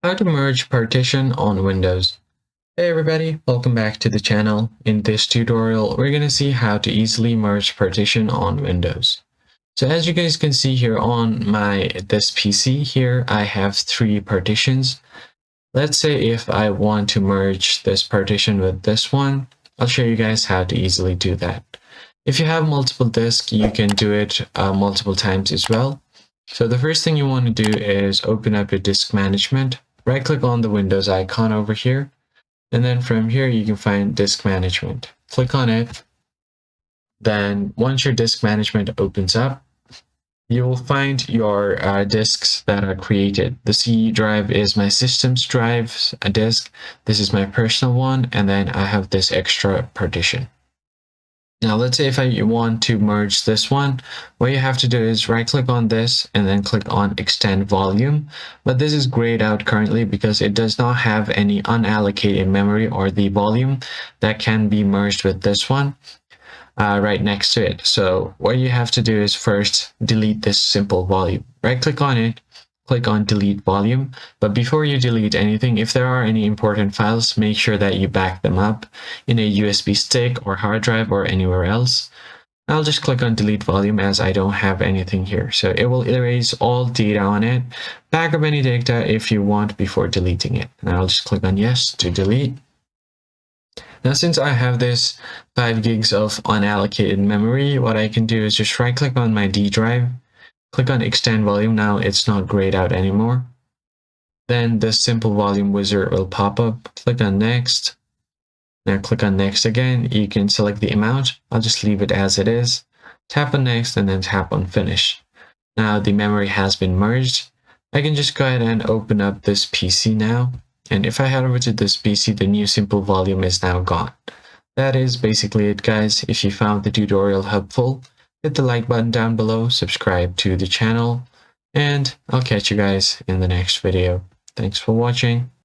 How to merge partition on Windows. Hey everybody, welcome back to the channel. In this tutorial, we're going to see how to easily merge partition on Windows. So as you guys can see here on this PC here, I have 3 partitions. Let's say if I want to merge this partition with this one, I'll show you guys how to easily do that. If you have multiple disks, you can do it multiple times as well. So the first thing you want to do is open up your disk management. Right click on the Windows icon over here, and then from here you can find disk management. Click on it. Then once your disk management opens up, you will find your disks that are created. The C drive is my system's drive disk. This is my personal one, and then I have this extra partition. Now let's say if I want to merge this one, what you have to do is right click on this and then click on extend volume. But this is grayed out currently because it does not have any unallocated memory or the volume that can be merged with this one right next to it. So what you have to do is first delete this simple volume. Right click on it, click on delete volume. But before you delete anything, if there are any important files, make sure that you back them up in a USB stick or hard drive or anywhere else. I'll just click on delete volume as I don't have anything here. So it will erase all data on it. Back up any data if you want before deleting it. And I'll just click on yes to delete. Now, since I have this 5 gigs of unallocated memory, what I can do is just right click on my D drive, click on extend volume. Now it's not grayed out anymore. Then the simple volume wizard will pop up. Click on next. Now click on next again. You can select the amount. I'll just leave it as it is. Tap on next and then tap on finish. Now the memory has been merged. I can just go ahead and open up this PC now. And if I head over to this PC, the new simple volume is now gone. That is basically it, guys. If you found the tutorial helpful, hit the like button down below, subscribe to the channel, and I'll catch you guys in the next video. Thanks for watching.